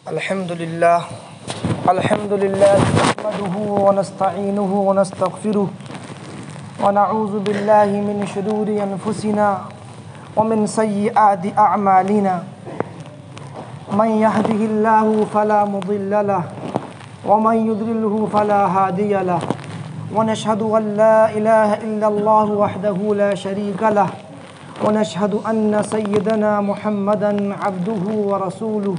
الحمد لله نحمده ونستعينه ونستغفره ونعوذ بالله من شرور أنفسنا ومن سيئات أعمالنا من يهده الله فلا مضل له ومن يضلله فلا هادي له ونشهد أن لا إله إلا الله وحده لا شريك له ونشهد أن سيدنا محمدا عبده ورسوله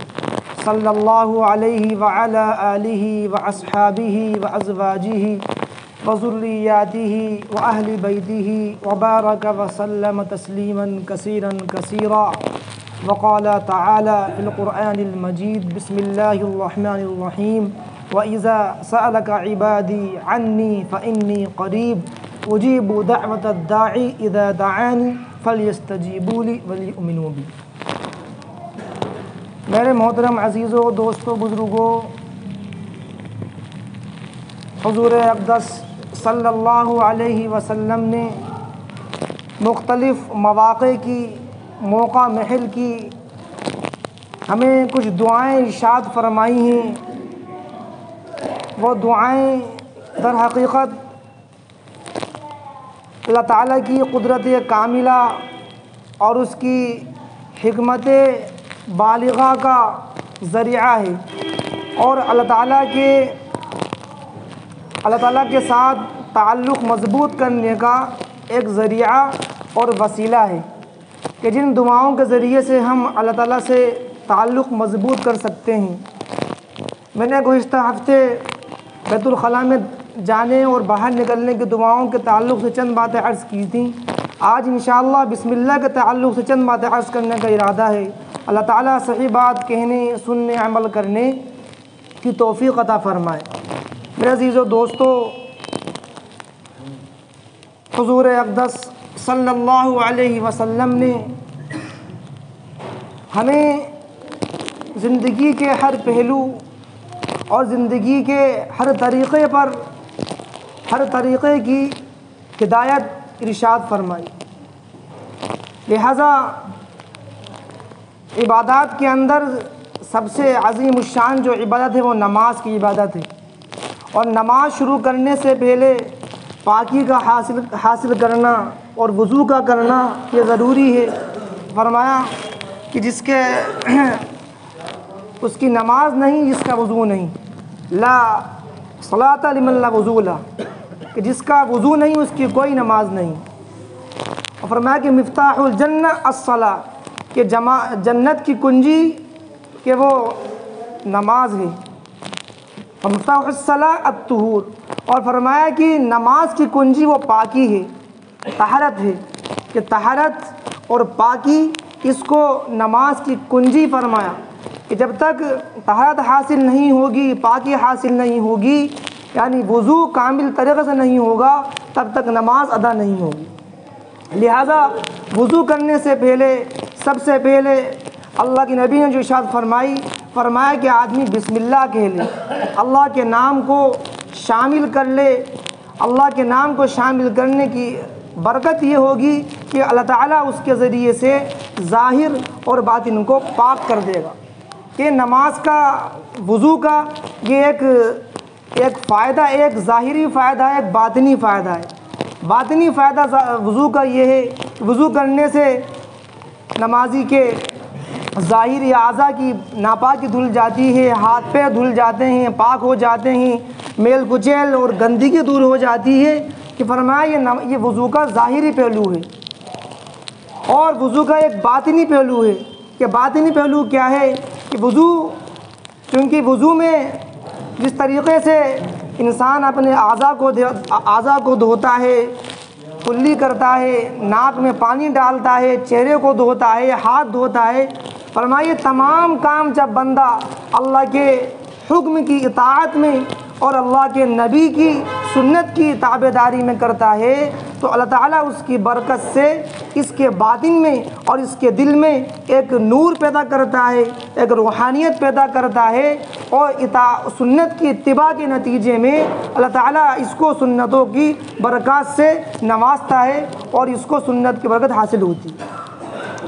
صلی اللہ علیہ وعلی آلہ واصحابہ وازواجہ وذریاتہ واہل بیتہ وبارک وسلم تسلیما کثیرا کثیرا وقال تعالی فی القرآن المجید بسم اللہ الرحمن الرحیم وَإِذَا سَأَلَكَ عِبَادِي عَنِّي فَإِنِّي قَرِيبٌ أُجِيبُ دَعْوَةَ الدَّاعِ إِذَا دَعَانِ فَلْيَسْتَجِيبُوا لِي وَلْيُؤْمِنُوا بِي۔ میرے محترم عزیزوں، دوستوں، بزرگوں، حضور اقدس صلی اللہ علیہ وسلم نے مختلف مواقع کی، موقع محل کی ہمیں کچھ دعائیں ارشاد فرمائی ہیں۔ وہ دعائیں در حقیقت اللہ تعالیٰ کی قدرت کاملہ اور اس کی حکمت بالغہ کا ذریعہ ہے، اور اللہ تعالیٰ کے ساتھ تعلق مضبوط کرنے کا ایک ذریعہ اور وسیلہ ہے کہ جن دعاؤں کے ذریعے سے ہم اللہ تعالیٰ سے تعلق مضبوط کر سکتے ہیں۔ میں نے گزشتہ ہفتے بیت الخلاء میں جانے اور باہر نکلنے کی دعاؤں کے تعلق سے چند باتیں عرض کی تھیں۔ آج انشاءاللہ بسم اللہ کے تعلق سے چند باتیں عرض کرنے کا ارادہ ہے۔ اللہ تعالیٰ صحیح بات کہنے، سننے، عمل کرنے کی توفیق عطا فرمائے۔ میرے عزیزو دوستو، حضور اقدس صلی اللہ علیہ وسلم نے ہمیں زندگی کے ہر پہلو اور زندگی کے ہر طریقے کی ہدایت ارشاد فرمائی۔ لہذا عبادات کے اندر سب سے عظیم الشان جو عبادت ہے وہ نماز کی عبادت ہے، اور نماز شروع کرنے سے پہلے پاکی کا حاصل کرنا اور وضو کا کرنا یہ ضروری ہے۔ فرمایا کہ جس کے اس کی نماز نہیں، جس کا وضو نہیں، لا صلاۃ لمن لا وضو لہ، کہ جس کا وضو نہیں اس کی کوئی نماز نہیں۔ اور فرمایا کہ مفتاح الجنہ الصلاۃ، کہ جنت کی کنجی کہ وہ نماز ہے، اور مفتاح الصلاۃ الطہور، اور فرمایا کہ نماز کی کنجی وہ پاکی ہے، طہارت ہے، کہ طہارت اور پاکی اس کو نماز کی کنجی فرمایا، کہ جب تک طہارت حاصل نہیں ہوگی، پاکی حاصل نہیں ہوگی، یعنی وضو کامل طریقے سے نہیں ہوگا، تب تک نماز ادا نہیں ہوگی۔ لہذا وضو کرنے سے پہلے سب سے پہلے اللہ کے نبی نے جو ارشاد فرمایا کہ آدمی بسم اللہ کہہ لے، اللہ کے نام کو شامل کر لے۔ اللہ کے نام کو شامل کرنے کی برکت یہ ہوگی کہ اللہ تعالیٰ اس کے ذریعے سے ظاہر اور باطن کو پاک کر دے گا۔ کہ نماز کا، وضو کا یہ ایک فائدہ، ایک ظاہری فائدہ ہے، ایک باطنی فائدہ ہے۔ باطنی فائدہ وضو کا یہ ہے کہ وضو کرنے سے نمازی کے ظاہری اعضاء کی ناپاکی دھل جاتی ہے، ہاتھ پیر دھل جاتے ہیں، پاک ہو جاتے ہیں، میل کچیل اور گندگی دور ہو جاتی ہے۔ کہ فرمایا یہ وضو کا ظاہری پہلو ہے، اور وضو کا ایک باطنی پہلو ہے۔ کہ باطنی پہلو کیا ہے؟ کہ وضو، چونکہ وضو میں جس طریقے سے انسان اپنے اعضاء کو دھوتا ہے، کلی کرتا ہے، ناک میں پانی ڈالتا ہے، چہرے کو دھوتا ہے، ہاتھ دھوتا ہے، فرمائیے تمام کام جب بندہ اللہ کے حکم کی اطاعت میں اور اللہ کے نبی کی سنت کی تابعداری میں کرتا ہے تو اللہ تعالیٰ اس کی برکت سے اس کے باطن میں اور اس کے دل میں ایک نور پیدا کرتا ہے، ایک روحانیت پیدا کرتا ہے، اور سنت کی اتباع کے نتیجے میں اللہ تعالیٰ اس کو سنتوں کی برکات سے نوازتا ہے اور اس کو سنت کی برکت حاصل ہوتی ہے۔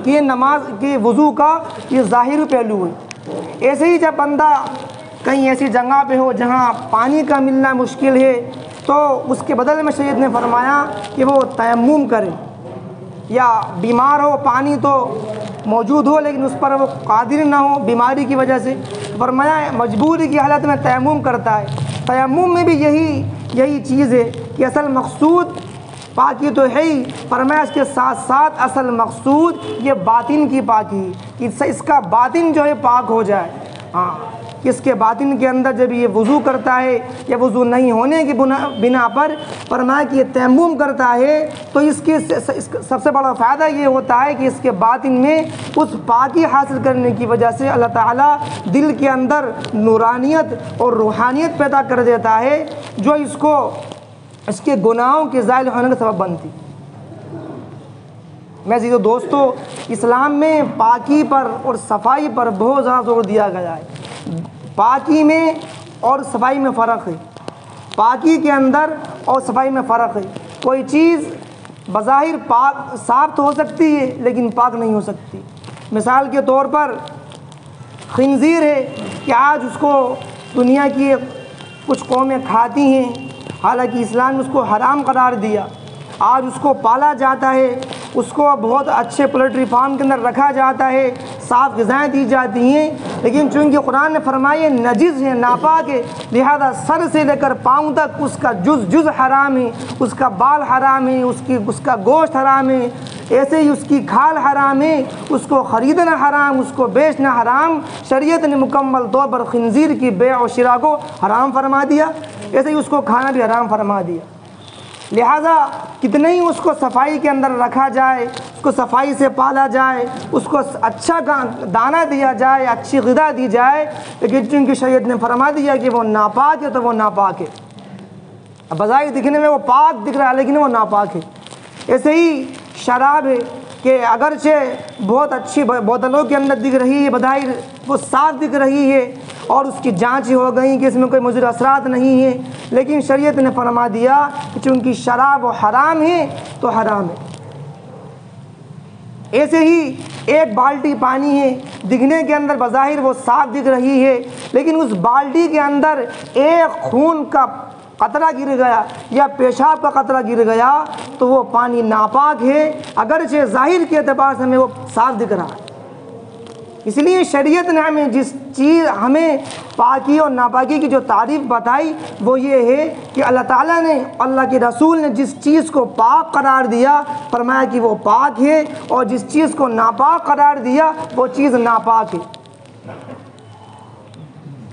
کہ یہ نماز کے وضو کا یہ ظاہری پہلو ہے۔ ایسے ہی جب بندہ کہیں ایسی جگہ پہ ہو جہاں پانی کا ملنا مشکل ہے تو اس کے بدلے میں شریعت نے فرمایا کہ وہ تیمم کرے، یا بیمار ہو پانی تو موجود ہو لیکن اس پر وہ قادر نہ ہو بیماری کی وجہ سے، فرمایا مجبوری کی حالت میں تیمم کرتا ہے۔ تیمم میں بھی یہی چیز ہے کہ اصل مقصود پاکی تو ہے ہی، فرمایا اس کے ساتھ ساتھ اصل مقصود یہ باطن کی پاکی، اس کا باطن جو ہے پاک ہو جائے۔ ہاں، اس کے باطن کے اندر جب یہ وضو کرتا ہے یا وضو نہیں ہونے کی بنا پر فرمایا کہ یہ تیمم کرتا ہے تو اس کے سب سے بڑا فائدہ یہ ہوتا ہے کہ اس کے باطن میں اس پاکی حاصل کرنے کی وجہ سے اللہ تعالیٰ دل کے اندر نورانیت اور روحانیت پیدا کر دیتا ہے جو اس کے گناہوں کے زائل ہونے کا سبب بنتی۔ میں عزیزو دوستو، اسلام میں پاکی پر اور صفائی پر بہت زیادہ زور دیا گیا ہے۔ پاکی میں اور صفائی میں فرق ہے، پاکی کے اندر اور صفائی میں فرق ہے۔ کوئی چیز بظاہر پاک صاف تو ہو سکتی ہے لیکن پاک نہیں ہو سکتی۔ مثال کے طور پر خنزیر ہے کہ آج اس کو دنیا کی کچھ قومیں کھاتی ہیں، حالانکہ اسلام نے اس کو حرام قرار دیا۔ آج اس کو پالا جاتا ہے، اس کو بہت اچھے پولٹری فارم کے اندر رکھا جاتا ہے، صاف غذائیں دی جاتی ہیں، لیکن چونکہ قرآن نے فرمایا نجس ہے، ناپاک ہے، لہذا سر سے لے کر پاؤں تک اس کا جز حرام ہے، اس کا بال حرام ہے، اس کا گوشت حرام ہے، ایسے ہی اس کی کھال حرام ہے، اس کو خریدنا حرام، اس کو بیچنا حرام۔ شریعت نے مکمل طور پر خنزیر کی بیع و شراء کو حرام فرما دیا، ایسے ہی اس کو کھانا بھی حرام فرما دیا۔ لہذا کتنے ہی اس کو صفائی کے اندر رکھا جائے، اس کو صفائی سے پالا جائے، اس کو اچھا دانہ دیا جائے، اچھی غذا دی جائے، لیکن چونکہ شریعت نے فرما دیا کہ وہ ناپاک ہے تو وہ ناپاک ہے۔ اب بظاہر دکھنے میں وہ پاک دکھ رہا ہے لیکن وہ ناپاک ہے۔ ایسے ہی شراب ہے کہ اگرچہ بہت اچھی بوتلوں کے اندر دکھ رہی ہے، بظاہر وہ صاف دکھ رہی ہے اور اس کی جانچ ہو گئی کہ اس میں کوئی مضر اثرات نہیں ہیں، لیکن شریعت نے فرما دیا کہ چونکہ شراب و حرام ہے تو حرام ہے۔ ایسے ہی ایک بالٹی پانی ہے، دکھنے کے اندر بظاہر وہ صاف دکھ رہی ہے، لیکن اس بالٹی کے اندر ایک خون کا قطرہ گر گیا یا پیشاب کا قطرہ گر گیا تو وہ پانی ناپاک ہے، اگرچہ ظاہر کے اعتبار سے ہمیں وہ صاف دکھ رہا ہے۔ اس لیے شریعت نے ہمیں پاکی اور ناپاکی کی جو تعریف بتائی وہ یہ ہے کہ اللہ تعالیٰ نے، اللہ کے رسول نے جس چیز کو پاک قرار دیا فرمایا کہ وہ پاک ہے، اور جس چیز کو ناپاک قرار دیا وہ چیز ناپاک ہے۔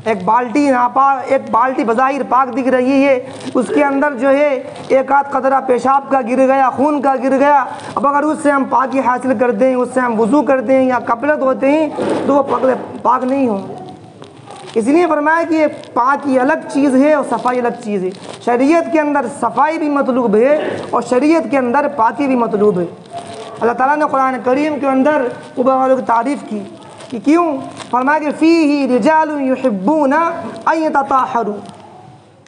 ایک بالٹی بظاہر پاک دکھ رہی ہے، اس کے اندر جو ہے ایک آدھ قطرہ پیشاب کا گر گیا، خون کا گر گیا، اب اگر اس سے ہم پاکی حاصل کرتے ہیں، اس سے ہم وضو کرتے ہیں یا کپڑے دھوتے ہیں تو وہ پاک نہیں ہوں گے۔ اس لیے فرمایا کہ یہ پاکی الگ چیز ہے اور صفائی الگ چیز ہے۔ شریعت کے اندر صفائی بھی مطلوب ہے اور شریعت کے اندر پاکی بھی مطلوب ہے۔ اللہ تعالیٰ نے قرآن کریم کے اندر اوپر والوں کی تعریف کی کہ کیوں؟ فرمایا کہ فیہ رجال یحبون ان یتطہروا،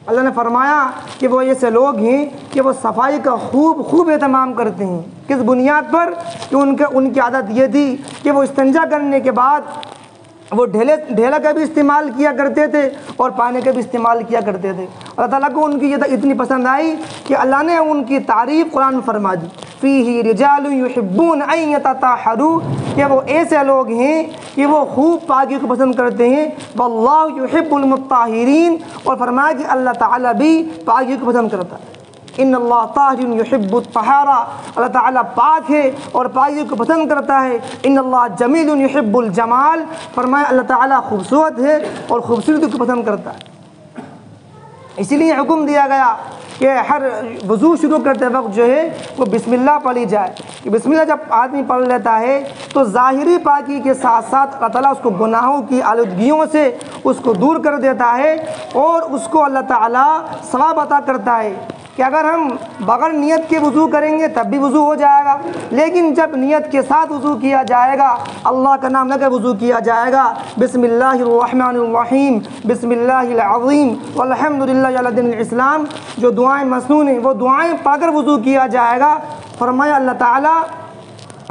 اللہ نے فرمایا کہ وہ ایسے لوگ ہیں کہ وہ صفائی کا خوب اہتمام کرتے ہیں۔ کس بنیاد پر؟ کہ ان کی عادت یہ تھی کہ وہ استنجا کرنے کے بعد وہ ڈھیلا کا بھی استعمال کیا کرتے تھے اور پانی کا بھی استعمال کیا کرتے تھے۔ اللہ تعالیٰ کو ان کی یہ اتنی پسند آئی کہ اللہ نے ان کی تعریف قرآن میں فرما دی، فیہ رجال یحبون ان یتطہروا، کہ وہ ایسے لوگ ہیں کہ وہ خوب پاکی کو پسند کرتے ہیں، واللہ یحب المطہرین، اور فرمایا کہ اللہ تعالیٰ بھی پاکی کو پسند کرتا ہے۔ ان اللہ طاہر یحب الطہارہ، اللہ تعالیٰ پاک ہے اور پاکی کو پسند کرتا ہے۔ ان اللہ جمیل یحب الجمال، فرمایا اللہ تعالیٰ خوبصورت ہے اور خوبصورتی کو پسند کرتا ہے۔ اسی لیے حکم دیا گیا کہ ہر وضو شروع کرتے وقت جو ہے وہ بسم اللہ پڑھی جائے، کہ بسم اللہ جب آدمی پڑھ لیتا ہے تو ظاہری پاکی کے ساتھ ساتھ اللہ تعالیٰ اس کو گناہوں کی آلودگیوں سے اس کو دور کر دیتا ہے، اور اس کو اللہ تعالیٰ ثواب عطا کرتا ہے کہ اگر ہم بغیر نیت کے وضو کریں گے تب بھی وضو ہو جائے گا، لیکن جب نیت کے ساتھ وضو کیا جائے گا، اللہ کا نام لے کر وضو کیا جائے گا، بسم اللہ الرحمن الرحیم، بسم اللہ العظیم والحمد للہ علی دین الاسلام، جو دعائیں مسنون ہیں وہ دعائیں پڑھ کر وضو کیا جائے گا، فرمایا اللہ تعالیٰ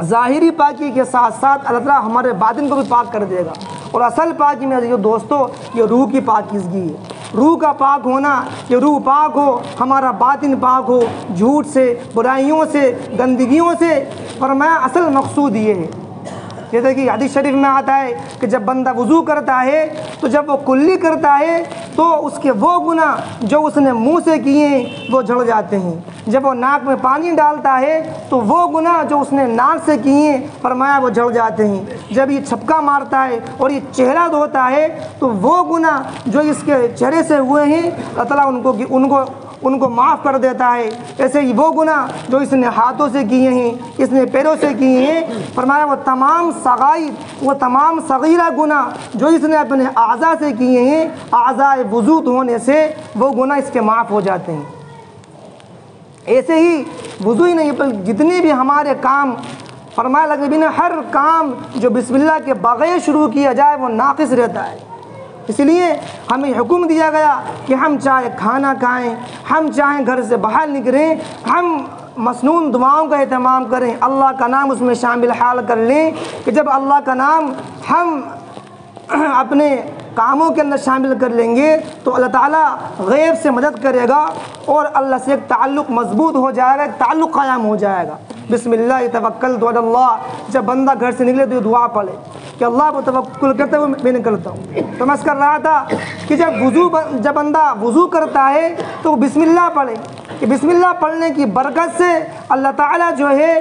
ظاہری پاکی کے ساتھ ساتھ اللہ تعالیٰ ہمارے باطن کو بھی پاک کر دے گا، اور اصل پاکی میرے جو دوستو یہ روح کی پاکیزگی ہے، روح کا پاک ہونا، کہ روح پاک ہو، ہمارا باطن پاک ہو جھوٹ سے، برائیوں سے، گندگیوں سے۔ فرمایا اصل مقصود یہ ہے، جیسے کہ حدیث شریف میں آتا ہے کہ جب بندہ وضو کرتا ہے تو جب وہ کلی کرتا ہے تو اس کے وہ گناہ جو اس نے منہ سے کیے ہیں وہ جھڑ جاتے ہیں، جب وہ ناک میں پانی ڈالتا ہے تو وہ گناہ جو اس نے ناک سے کیے ہیں فرمایا وہ جھڑ جاتے ہیں، جب یہ چھپکا مارتا ہے اور یہ چہرہ دھوتا ہے تو وہ گناہ جو اس کے چہرے سے ہوئے ہیں اللہ تعالیٰ ان کو معاف کر دیتا ہے۔ ایسے ہی وہ گناہ جو اس نے ہاتھوں سے کیے ہیں، اس نے پیروں سے کیے ہیں، فرمایا وہ تمام صغائر، وہ تمام صغیرہ گناہ جو اس نے اپنے اعضاء سے کیے ہیں، اعضاء وضو ہونے سے وہ گناہ اس کے معاف ہو جاتے ہیں۔ ایسے ہی وضو ہی نہیں بلکہ جتنے بھی ہمارے کام، فرمایا لگے نا ہر کام جو بسم اللہ کے بغیر شروع کیا جائے وہ ناقص رہتا ہے۔ اس لیے ہمیں حکم دیا گیا کہ ہم چاہے کھانا کھائیں، ہم چاہیں گھر سے باہر نکلیں، ہم مسنون دعاؤں کا اہتمام کریں، اللہ کا نام اس میں شامل حال کر لیں کہ جب اللہ کا نام ہم اپنے کاموں کے اندر شامل کر لیں گے تو اللہ تعالیٰ غیب سے مدد کرے گا اور اللہ سے ایک تعلق مضبوط ہو جائے گا، ایک تعلق قائم ہو جائے گا۔ بسم اللہ توکلت علی اللہ، جب بندہ گھر سے نکلے تو یہ دعا پڑھے کہ اللہ کو توکل کرتے ہوئے میں نکلتا ہوں۔ تو میں کر رہا تھا کہ جب بندہ وضو کرتا ہے تو وہ بسم اللہ پڑھے، کہ بسم اللہ پڑھنے کی برکت سے اللہ تعالیٰ جو ہے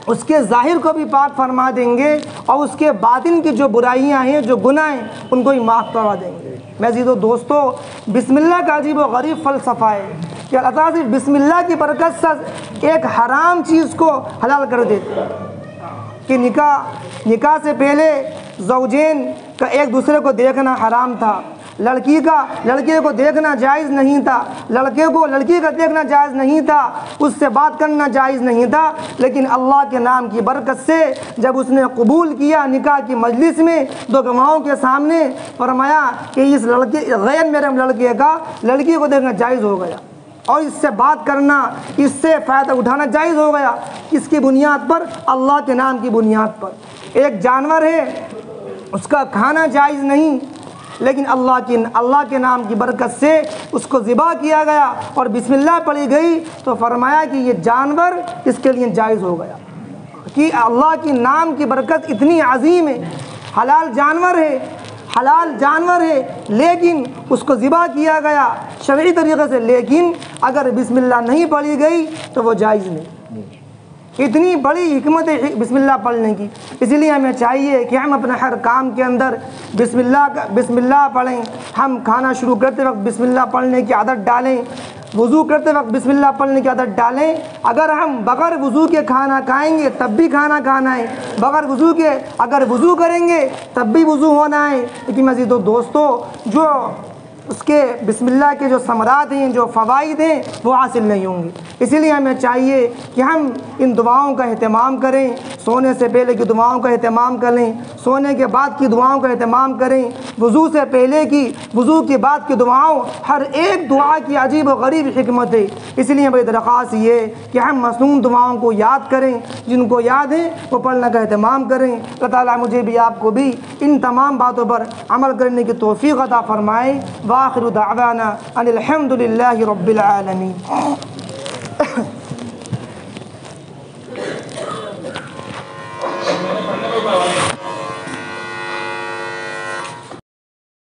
اس کے ظاہر کو بھی پاک فرما دیں گے اور اس کے باطن کی جو برائیاں ہیں، جو گناہ ہیں، ان کو بھی معاف کروا دیں گے۔ میں عزیزو دوستو، بسم اللہ کا عجیب و غریب فلسفہ ہے کہ اللہ تعالیٰ صرف بسم اللہ کی برکت سے ایک حرام چیز کو حلال کر دیتے ہیں، کہ نکاح سے پہلے زوجین کا ایک دوسرے کو دیکھنا حرام تھا، لڑکے کو دیکھنا جائز نہیں تھا، لڑکے کو لڑکی کا دیکھنا جائز نہیں تھا، اس سے بات کرنا جائز نہیں تھا، لیکن اللہ کے نام کی برکت سے جب اس نے قبول کیا نکاح کی مجلس میں دو گواہوں کے سامنے، فرمایا کہ اس غیر میرے لڑکے کا لڑکی کو دیکھنا جائز ہو گیا اور اس سے بات کرنا، اس سے فائدہ اٹھانا جائز ہو گیا۔ اس کی بنیاد پر، اللہ کے نام کی بنیاد پر۔ ایک جانور ہے، اس کا کھانا جائز نہیں، لیکن اللہ کے نام کی برکت سے اس کو ذبح کیا گیا اور بسم اللہ پڑھی گئی تو فرمایا کہ یہ جانور اس کے لیے جائز ہو گیا، کہ اللہ کے نام کی برکت اتنی عظیم ہے۔ حلال جانور ہے لیکن اس کو ذبح کیا گیا شرعی طریقے سے، لیکن اگر بسم اللہ نہیں پڑھی گئی تو وہ جائز نہیں۔ اتنی بڑی حکمت ہے بسم اللہ پڑھنے کی، اسی لیے ہمیں چاہیے کہ ہم اپنے ہر کام کے اندر بسم اللہ پڑھیں۔ ہم کھانا شروع کرتے وقت بسم اللہ پڑھنے کی عادت ڈالیں، وضو کرتے وقت بسم اللہ پڑھنے کی عادت ڈالیں۔ اگر ہم بغیر وضو کے کھانا کھائیں گے تب بھی کھانا کھانا ہے، بغیر وضو کے اگر وضو کریں گے تب بھی وضو ہونا ہے، لیکن مزید دوستو جو اس کے بسم اللہ کے جو ثمرات ہیں، جو فوائد ہیں، وہ حاصل نہیں ہوں گے۔ اسی لیے ہمیں چاہیے کہ ہم ان دعاؤں کا اہتمام کریں، سونے سے پہلے کی دعاؤں کا اہتمام کریں، سونے کے بعد کی دعاؤں کا اہتمام کریں، وضو سے پہلے کی، وضو کے بعد کی دعاؤں، ہر ایک دعا کی عجیب و غریب حکمت ہے۔ اس لیے میری درخواست یہ ہے کہ ہم مسنون دعاؤں کو یاد کریں، جن کو یاد ہے وہ پڑھنے کا اہتمام کریں۔ اللہ تعالیٰ مجھے بھی آپ کو بھی ان تمام باتوں پر عمل کرنے کی توفیق عطا فرمائے۔ وآخر دعوانا ان الحمد للہ رب العالمین۔